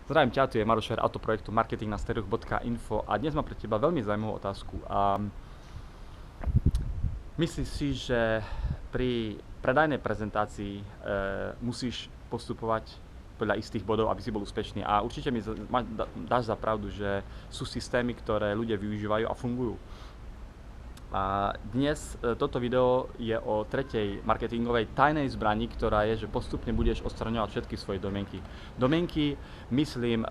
Zdravím ťa, tu je Maroš Fer, autoprojektu marketing na steroch.info a dnes mám pre teba veľmi zaujímavú otázku. Myslíš si, že pri predajnej prezentácii musíš postupovať podľa istých bodov, aby si bol úspešný? A určite dáš za pravdu, že sú systémy, ktoré ľudia využívajú a fungujú. A dnes toto video je o tretej marketingovej tajnej zbrani, ktorá je, že postupne budeš odstraňovať všetky svoje domienky. Domienky, myslím,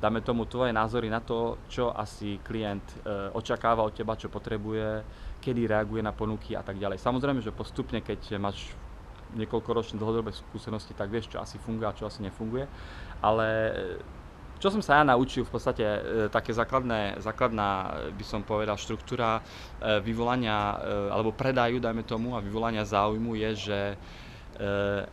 dáme tomu tvoje názory na to, čo asi klient očakáva od teba, čo potrebuje, kedy reaguje na ponuky a tak ďalej. Samozrejme, že postupne, keď máš niekoľkoročné dlhodobé skúsenosti, tak vieš, čo asi funguje a čo asi nefunguje. Ale čo som sa ja naučil, v podstate také základná, by som povedal, štruktúra vyvolania alebo predaju, dajme tomu, a vyvolania záujmu je, že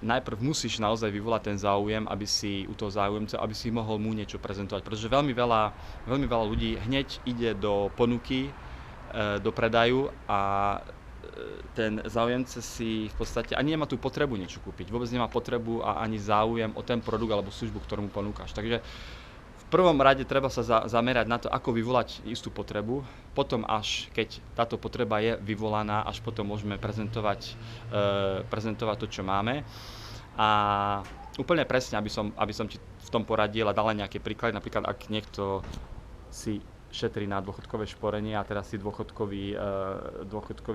najprv musíš naozaj vyvolať ten záujem, aby si u toho záujemca, aby si mohol mu niečo prezentovať. Pretože veľmi veľa ľudí hneď ide do ponuky, do predaju a ten záujemca si v podstate ani nemá tú potrebu niečo kúpiť. Vôbec nemá potrebu a ani záujem o ten produkt alebo službu, ktorú mu ponúkaš. Takže v prvom rade treba sa zamerať na to, ako vyvolať istú potrebu. Potom až keď táto potreba je vyvolaná, až potom môžeme prezentovať to, čo máme. A úplne presne, aby som ti v tom poradil a dal nejaké príklady. Napríklad, ak niekto si šetrí na dôchodkové šporenie a teraz si dôchodkový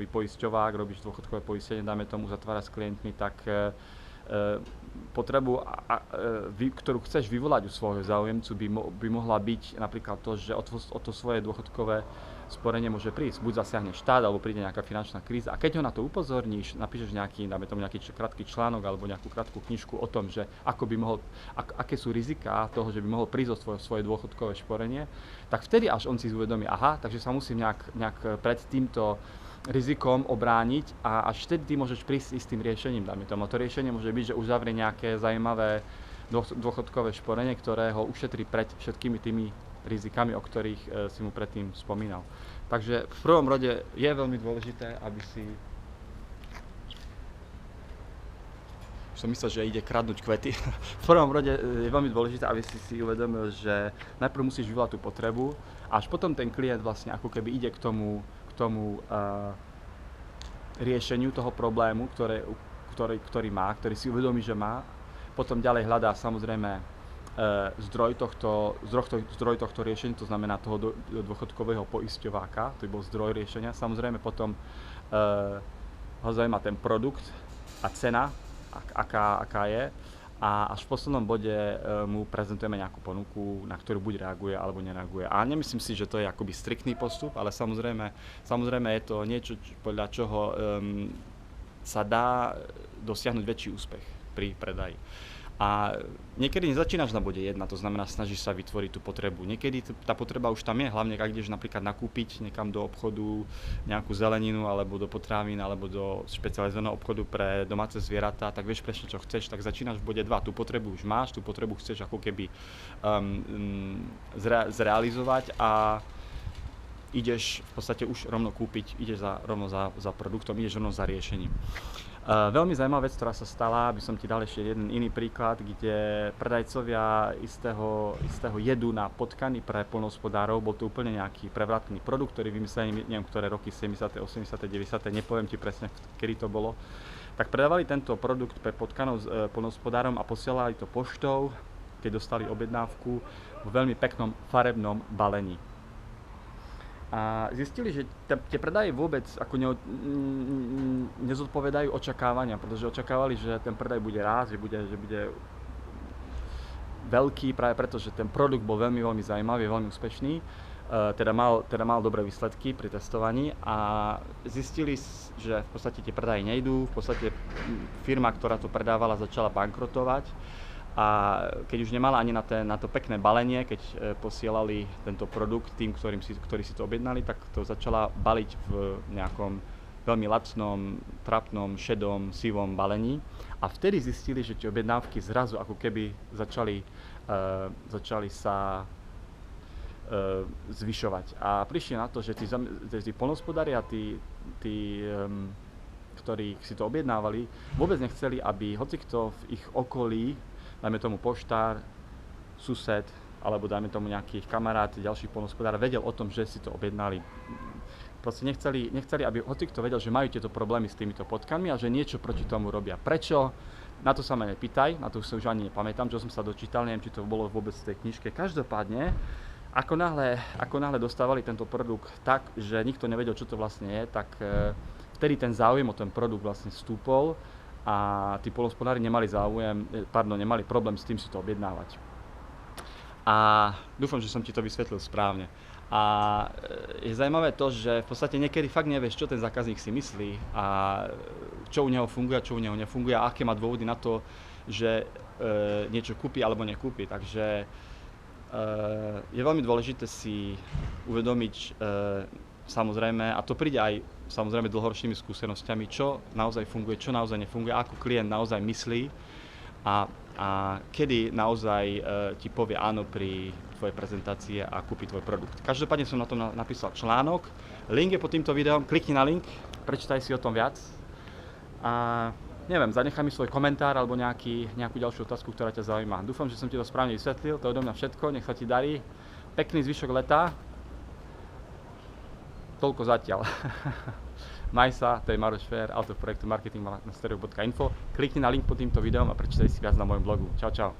poisťovák, robíš dôchodkové poistenie, dáme tomu, zatvára s klientmi, tak potrebu, ktorú chceš vyvolať u svojho záujemcu, by mohla byť napríklad to, že o to svoje dôchodkové sporenie môže prísť. Buď zasiahne štát, alebo príde nejaká finančná kríza. A keď ho na to upozorníš, napíšeš nejaký krátky článok alebo nejakú krátku knižku o tom, že aké sú riziká toho, že by mohol prísť o svoje dôchodkové šporenie, tak vtedy až on si uvedomí, aha, takže sa musím nejak pred týmto rizikom obrániť a až vtedy ty môžeš prísť s tým riešením, dáme tomu. To riešenie môže byť, že uzavrie nejaké zaujímavé dôchodkové šporenie, ktoré ho ušetrí pred všetkými tými rizikami, o ktorých si mu predtým spomínal. Takže v prvom rode je veľmi dôležité, aby si... Som myslel, že ide kradnúť kvety. V prvom rode je veľmi dôležité, aby si uvedomil, že najprv musíš vyvolať tú potrebu a až potom ten klient vlastne ako keby ide k tomu riešeniu toho problému, ktorý má, ktorý si uvedomí, že má. Potom ďalej hľadá samozrejme zdroj tohto riešenia, to znamená toho dôchodkového poisťováka, to by bol zdroj riešenia. Samozrejme potom ho zaujíma ten produkt a cena, aká je. A až v poslednom bode mu prezentujeme nejakú ponuku, na ktorú buď reaguje alebo nereaguje. A nemyslím si, že to je akoby striktný postup, ale samozrejme je to niečo, podľa čoho sa dá dosiahnuť väčší úspech pri predaji. A niekedy nezačínaš na bode 1, to znamená snažíš sa vytvoriť tú potrebu. Niekedy tá potreba už tam je, hlavne ak ideš napríklad nakúpiť niekam do obchodu nejakú zeleninu alebo do potravín alebo do špecializovaného obchodu pre domáce zvieratá, tak vieš presne čo chceš, tak začínaš v bode 2. Tú potrebu už máš, tú potrebu chceš ako keby zrealizovať a ideš v podstate už rovno kúpiť, ideš rovno za produktom, ideš rovno za riešením. Veľmi zaujímavá vec, ktorá sa stala, by som ti dal ešte jeden iný príklad, kde predajcovia istého jedu na potkany pre poľnohospodárov, bol to úplne nejaký prevratný produkt, ktorý vymysleli, neviem ktoré roky, 70., 80., 90., nepoviem ti presne, kedy to bolo, tak predávali tento produkt pre potkanov s poľnohospodárom a posielali to poštou, keď dostali objednávku vo veľmi peknom farebnom balení. A zistili, že tie predaje vôbec ako nezodpovedajú očakávania, pretože očakávali, že ten predaj bude rásť, že bude veľký, práve preto, že ten produkt bol veľmi zaujímavý, veľmi úspešný, teda mal dobré výsledky pri testovaní a zistili, že v podstate tie predaje nejdú, v podstate firma, ktorá to predávala, začala bankrotovať. A keď už nemala ani na to pekné balenie, keď posielali tento produkt tým, ktorí si to objednali, tak to začala baliť v nejakom veľmi lacnom, trapnom, šedom, sivom balení. A vtedy zistili, že tie objednávky zrazu ako keby začali sa zvyšovať. A prišli na to, že tí poľnohospodári a tí ktorí si to objednávali, vôbec nechceli, aby hocikto v ich okolí, dajme tomu poštár, sused, alebo dajme tomu nejakých kamarát, ďalších poľnohospodárov vedel o tom, že si to objednali. Proste nechceli, aby hocikto vedel, že majú tieto problémy s týmito potkanmi a že niečo proti tomu robia. Prečo? Na to sa ma nepýtaj, na to už ani nepamätám, čo som sa dočítal, neviem, či to bolo vôbec v tej knižke. Každopádne, ako náhle dostávali tento produkt tak, že nikto nevedel, čo to vlastne je, tak vtedy ten záujem o ten produkt vlastne stúpol a tí poľnohospodári nemali problém s tým si to objednávať. A dúfam, že som ti to vysvetlil správne. A je zaujímavé to, že v podstate niekedy fakt nevieš, čo ten zákazník si myslí a čo u neho funguje, čo u neho nefunguje a aké má dôvody na to, že niečo kúpi alebo nekúpi. Takže je veľmi dôležité si uvedomiť samozrejme, a to príde aj samozrejme dlhoročnými skúsenosťami, čo naozaj funguje, čo naozaj nefunguje, ako klient naozaj myslí a kedy naozaj ti povie áno pri tvojej prezentácii a kúpi tvoj produkt. Každopádne som na tom napísal článok, link je pod týmto videom, klikni na link, prečítaj si o tom viac a neviem, zanechaj mi svoj komentár alebo nejakú ďalšiu otázku, ktorá ťa zaujíma. Dúfam, že som ti to správne vysvetlil, to je odo mňa všetko, nech sa ti darí, pekný zvyšok leta, toľko zatiaľ. Maj sa, to je Maroš Fér, autor projektu marketingmastery.info. Klikni na link pod týmto videom a prečítaj si viac na mojom blogu. Čau, čau.